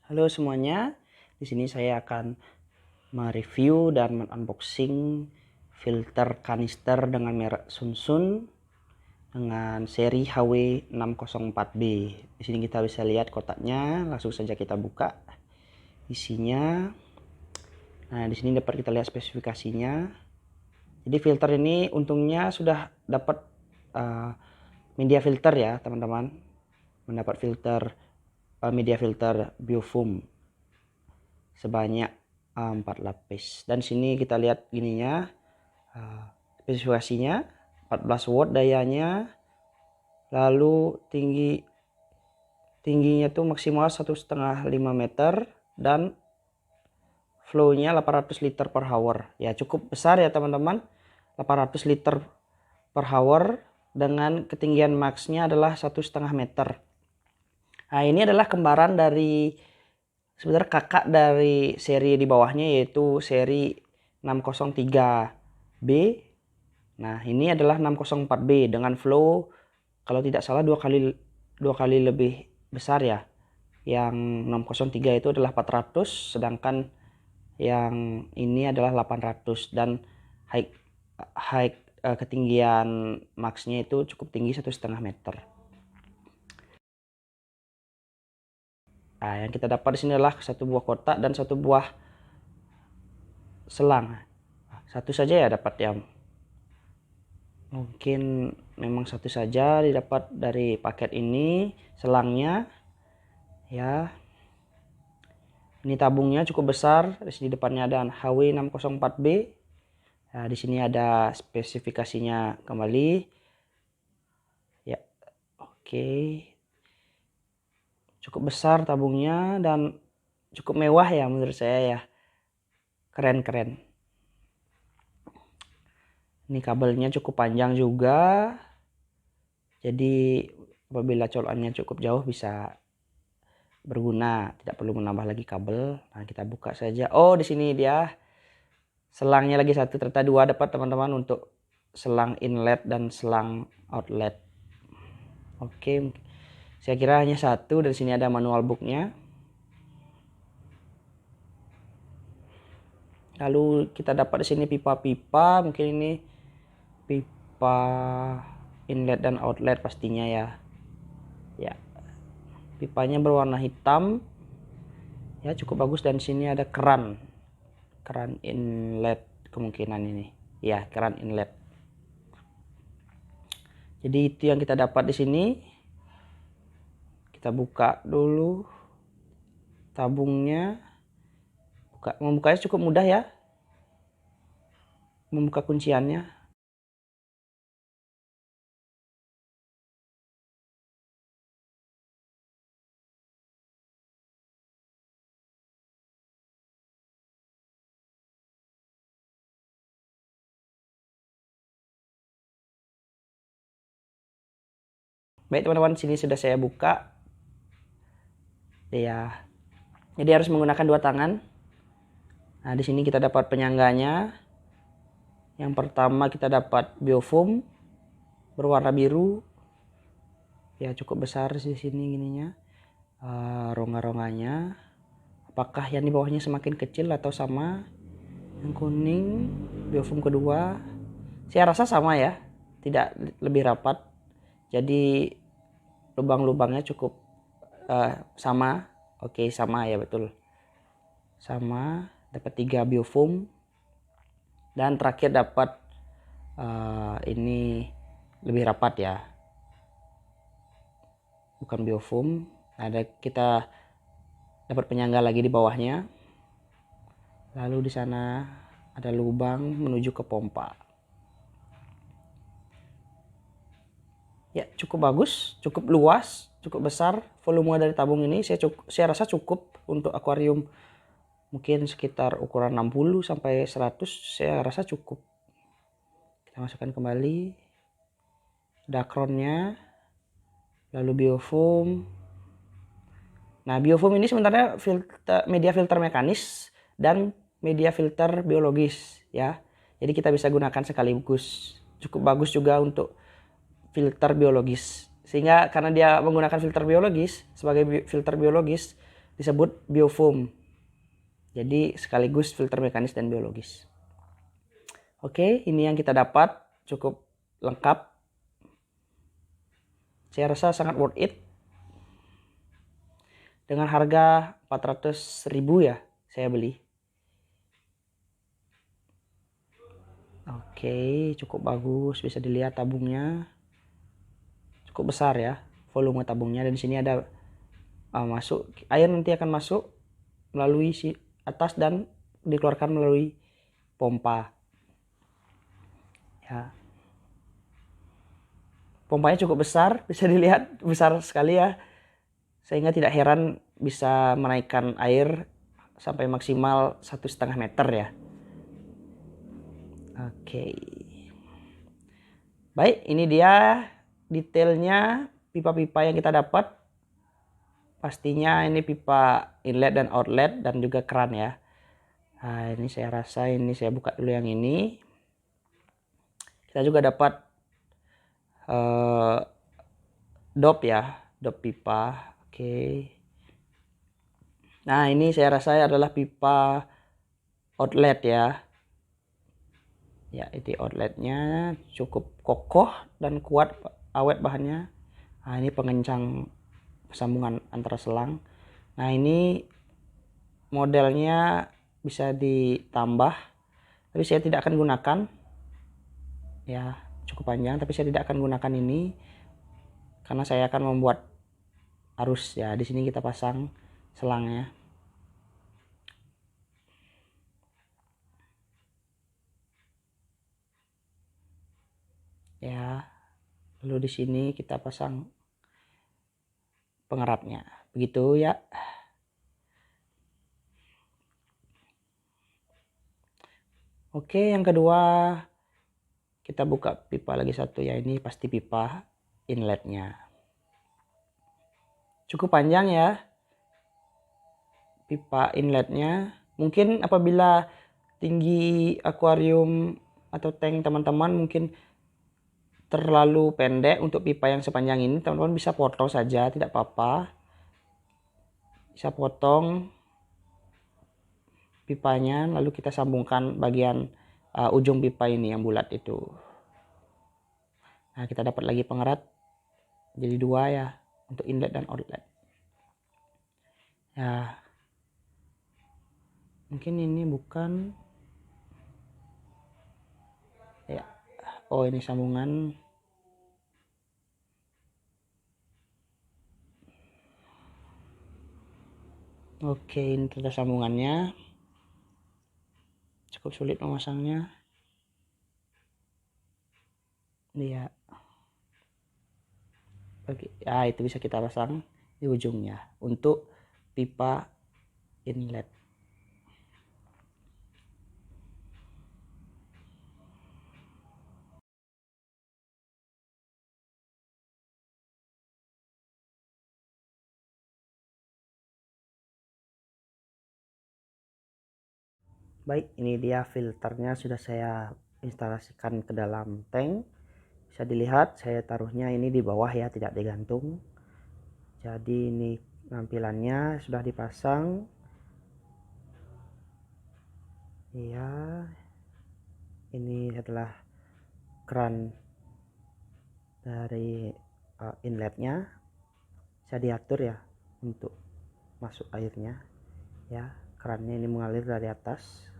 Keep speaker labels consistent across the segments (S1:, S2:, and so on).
S1: Halo semuanya, di sini saya akan mereview dan unboxing filter kanister dengan merek Sunsun dengan seri HW604B. Di sini kita bisa lihat kotaknya, langsung saja kita buka isinya. Nah, di sini dapat kita lihat spesifikasinya. Jadi filter ini untungnya sudah dapat media filter ya, teman-teman. Mendapat filter media filter biofoam sebanyak 4 lapis. Dan sini kita lihat gininya, spesifikasinya 14 watt dayanya, lalu tingginya tuh maksimal 1,5 meter dan flow-nya 800 liter per hour. Ya cukup besar ya teman-teman, 800 liter per hour dengan ketinggian max-nya adalah 1,5 meter. Nah, ini adalah kembaran dari sebenarnya kakak dari seri di bawahnya, yaitu seri 603B. Nah, ini adalah 604B dengan flow kalau tidak salah dua kali lebih besar ya. Yang 603 itu adalah 400, sedangkan yang ini adalah 800, dan ketinggian max-nya itu cukup tinggi, 1,5 meter. Nah, yang kita dapat di sini adalah satu buah kotak dan satu buah selang. Satu saja ya dapat ya. Mungkin memang satu saja didapat dari paket ini selangnya. Ya. Ini tabungnya cukup besar. Di sini depannya ada HW604B. Nah, di sini ada spesifikasinya kembali. Ya. Oke. Cukup besar tabungnya dan cukup mewah ya menurut saya ya. Keren-keren. Ini kabelnya cukup panjang juga. Jadi apabila colokannya cukup jauh bisa berguna, tidak perlu menambah lagi kabel. Nah, kita buka saja. Oh, di sini dia selangnya lagi satu, ternyata dua dapat teman-teman, untuk selang inlet dan selang outlet. Oke, saya kira hanya satu. Dan sini ada manual booknya. Lalu kita dapat di sini pipa-pipa, mungkin ini pipa inlet dan outlet pastinya ya. Ya, pipanya berwarna hitam. Ya, cukup bagus. Dan sini ada keran inlet kemungkinan ini. Ya, keran inlet. Jadi itu yang kita dapat di sini. Kita buka dulu tabungnya. Membukanya cukup mudah ya. Membuka kunciannya. Baik teman-teman, sini sudah saya buka. Ya. Jadi harus menggunakan dua tangan. Nah, di sini kita dapat penyangganya. Yang pertama kita dapat biofoam berwarna biru. Ya, cukup besar di sini gininya. Rongga-rongganya. Apakah yang di bawahnya semakin kecil atau sama? Yang kuning biofoam kedua. Saya rasa sama ya, tidak lebih rapat. Jadi lubang-lubangnya cukup sama. Oke, sama ya, betul. Sama, dapat 3 biofoam. Dan terakhir dapat ini lebih rapat ya. Bukan biofoam. Ada kita dapat penyangga lagi di bawahnya. Lalu di sana ada lubang menuju ke pompa. Ya, cukup bagus, cukup luas, cukup besar volume dari tabung ini. Saya rasa cukup untuk akuarium, mungkin sekitar ukuran 60 sampai 100, saya rasa cukup. Kita masukkan kembali dakronnya, lalu biofoam. Nah, biofoam ini sebenarnya media filter mekanis dan media filter biologis ya. Jadi kita bisa gunakan sekaligus. Cukup bagus juga untuk filter biologis. Sehingga karena dia menggunakan filter biologis, sebagai filter biologis, disebut biofoam. Jadi sekaligus filter mekanis dan biologis. Oke, ini yang kita dapat, cukup lengkap. Saya rasa sangat worth it. Dengan harga 400.000 ya saya beli. Oke, cukup bagus, bisa dilihat tabungnya cukup besar ya, volume tabungnya. Dan di sini ada masuk air, nanti akan masuk melalui si atas dan dikeluarkan melalui pompa ya. Pompanya cukup besar, bisa dilihat besar sekali ya, sehingga tidak heran bisa menaikkan air sampai maksimal 1,5 meter ya. Oke, baik, ini dia detailnya pipa-pipa yang kita dapat. Pastinya ini pipa inlet dan outlet dan juga keran ya. Nah, ini saya rasa ini saya buka dulu yang ini. Kita juga dapat dop ya, dop pipa. Oke. Nah, ini saya rasa adalah pipa outlet ya. Ya, ini outletnya cukup kokoh dan kuat, awet bahannya. Nah, ini pengencang sambungan antara selang. Nah, ini modelnya bisa ditambah, tapi saya tidak akan gunakan ya, cukup panjang, tapi saya tidak akan gunakan ini karena saya akan membuat arus ya. Di sini kita pasang selangnya ya, lalu di sini kita pasang pengeratnya, begitu ya. Oke, yang kedua kita buka pipa lagi satu ya, ini pasti pipa inletnya. Cukup panjang ya pipa inletnya. Mungkin apabila tinggi akuarium atau tank teman-teman mungkin terlalu pendek untuk pipa yang sepanjang ini, teman-teman bisa potong saja, tidak apa-apa. Bisa potong pipanya, lalu kita sambungkan bagian ujung pipa ini yang bulat itu. Nah, kita dapat lagi pengerat, jadi 2 ya untuk inlet dan outlet ya. Mungkin ini bukan ya, oh ini sambungan. Oke, ini ternyata sambungannya, cukup sulit memasangnya ya. Oke, ya itu bisa kita pasang di ujungnya untuk pipa inlet. Baik, ini dia filternya sudah saya instalasikan ke dalam tank. Bisa dilihat saya taruhnya ini di bawah ya, tidak digantung. Jadi ini tampilannya sudah dipasang ya. Ini adalah keran dari inletnya, bisa diatur ya untuk masuk airnya ya. Kerannya ini mengalir dari atas.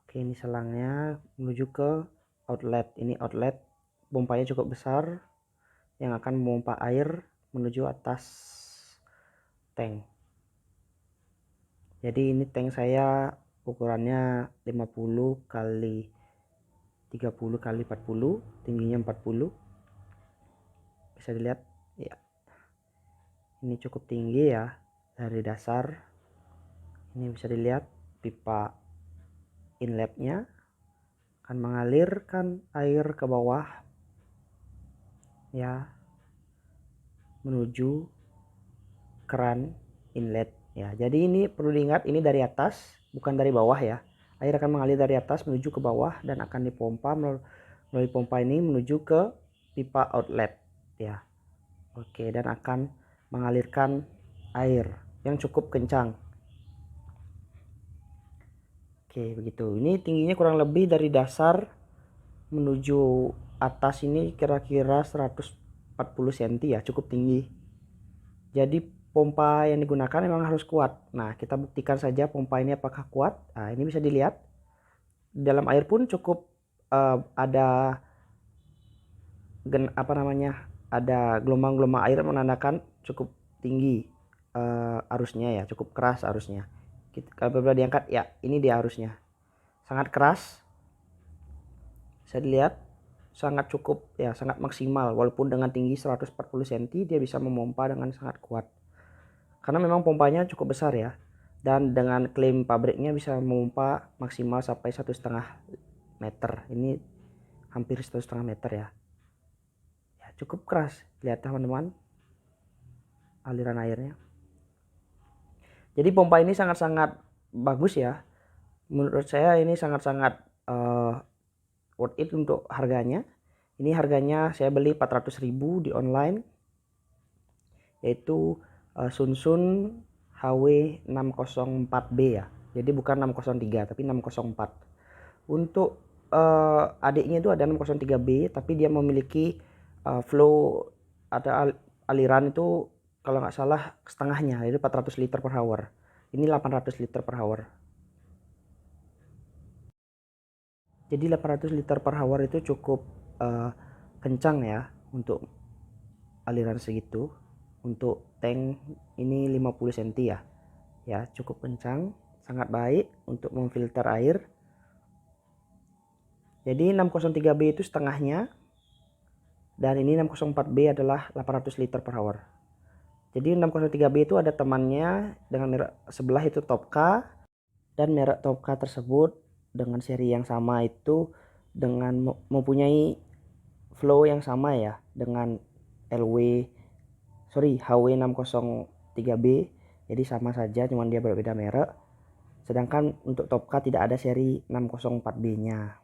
S1: Oke, ini selangnya menuju ke outlet. Ini outlet, pompanya cukup besar yang akan memompa air menuju atas tank. Jadi ini tank saya ukurannya 50 kali 30 kali 40, tingginya 40. Bisa dilihat ya. Ini cukup tinggi ya dari dasar. Ini bisa dilihat pipa inletnya akan mengalirkan air ke bawah ya, menuju keran inlet ya. Jadi ini perlu diingat, ini dari atas bukan dari bawah ya. Air akan mengalir dari atas menuju ke bawah dan akan dipompa melalui pompa ini menuju ke pipa outlet ya. Oke, dan akan mengalirkan air yang cukup kencang. Oke, begitu. Ini tingginya kurang lebih dari dasar menuju atas ini kira-kira 140 cm ya, cukup tinggi. Jadi pompa yang digunakan memang harus kuat. Nah, kita buktikan saja pompa ini apakah kuat. Nah, ini bisa dilihat. Di dalam air pun cukup ada ada gelombang-gelombang air menandakan cukup tinggi arusnya ya, cukup keras arusnya. Kalau diangkat ya, ini dia arusnya. Sangat keras. Bisa dilihat sangat cukup ya, sangat maksimal walaupun dengan tinggi 140 cm dia bisa memompa dengan sangat kuat. Karena memang pompanya cukup besar ya. Dan dengan klaim pabriknya bisa memompa maksimal sampai 1,5 meter. Ini hampir 1,5 meter ya. Ya cukup keras. Lihat teman-teman aliran airnya. Jadi pompa ini sangat-sangat bagus ya. Menurut saya ini sangat-sangat worth it untuk harganya. Ini harganya saya beli 400.000 di online. Yaitu Sunsun HW 604B ya. Jadi bukan 603 tapi 604. Untuk adiknya itu ada 603B tapi dia memiliki flow ada aliran itu kalau nggak salah setengahnya, jadi 400 liter per hour. Ini 800 liter per hour. Jadi 800 liter per hour itu cukup kencang ya untuk aliran segitu. Untuk tank ini 50 cm ya. Ya, cukup kencang, sangat baik untuk memfilter air. Jadi 603B itu setengahnya dan ini 604B adalah 800 liter per hour. Jadi 603B itu ada temannya dengan merek sebelah itu Topka, dan merek Topka tersebut dengan seri yang sama itu dengan mempunyai flow yang sama ya dengan HW 603B, jadi sama saja cuman dia berbeda merek. Sedangkan untuk Topka tidak ada seri 604B nya.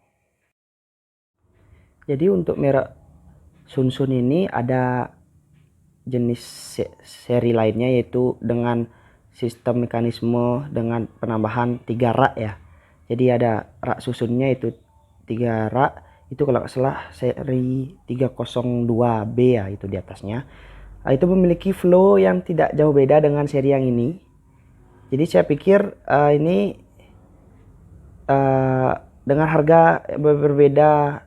S1: Jadi untuk merek Sunsun ini ada jenis seri lainnya yaitu dengan sistem mekanisme dengan penambahan 3 rak ya. Jadi ada rak susunnya itu 3 rak, itu kalau nggak salah seri 302B ya itu di atasnya. Itu memiliki flow yang tidak jauh beda dengan seri yang ini. Jadi saya pikir ini dengan harga berbeda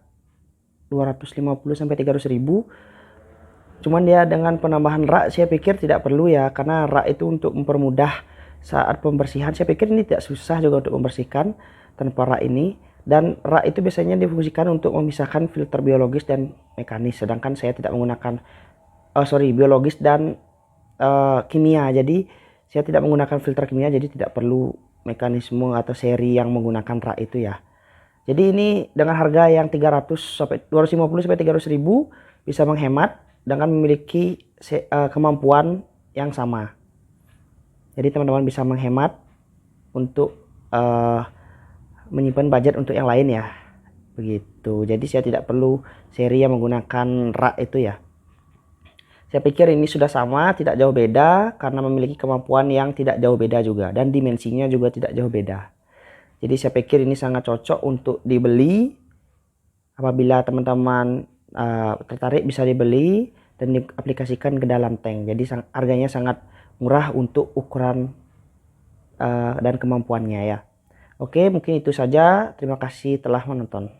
S1: 250 sampai 300.000, cuman dia dengan penambahan rak saya pikir tidak perlu ya, karena rak itu untuk mempermudah saat pembersihan. Saya pikir ini tidak susah juga untuk membersihkan tanpa rak ini, dan rak itu biasanya difungsikan untuk memisahkan filter biologis dan mekanis, sedangkan saya tidak menggunakan biologis dan kimia. Jadi saya tidak menggunakan filter kimia, jadi tidak perlu mekanisme atau seri yang menggunakan rak itu ya. Jadi ini dengan harga yang 250 sampai 300.000 bisa menghemat dengan memiliki kemampuan yang sama. Jadi teman-teman bisa menghemat untuk menyimpan budget untuk yang lain ya. Begitu. Jadi saya tidak perlu seri yang menggunakan rak itu ya. Saya pikir ini sudah sama, tidak jauh beda karena memiliki kemampuan yang tidak jauh beda juga, dan dimensinya juga tidak jauh beda. Jadi saya pikir ini sangat cocok untuk dibeli. Apabila teman-teman tertarik bisa dibeli dan diaplikasikan ke dalam tank. Jadi harganya sangat murah untuk ukuran dan kemampuannya ya. Oke, mungkin itu saja. Terima kasih telah menonton.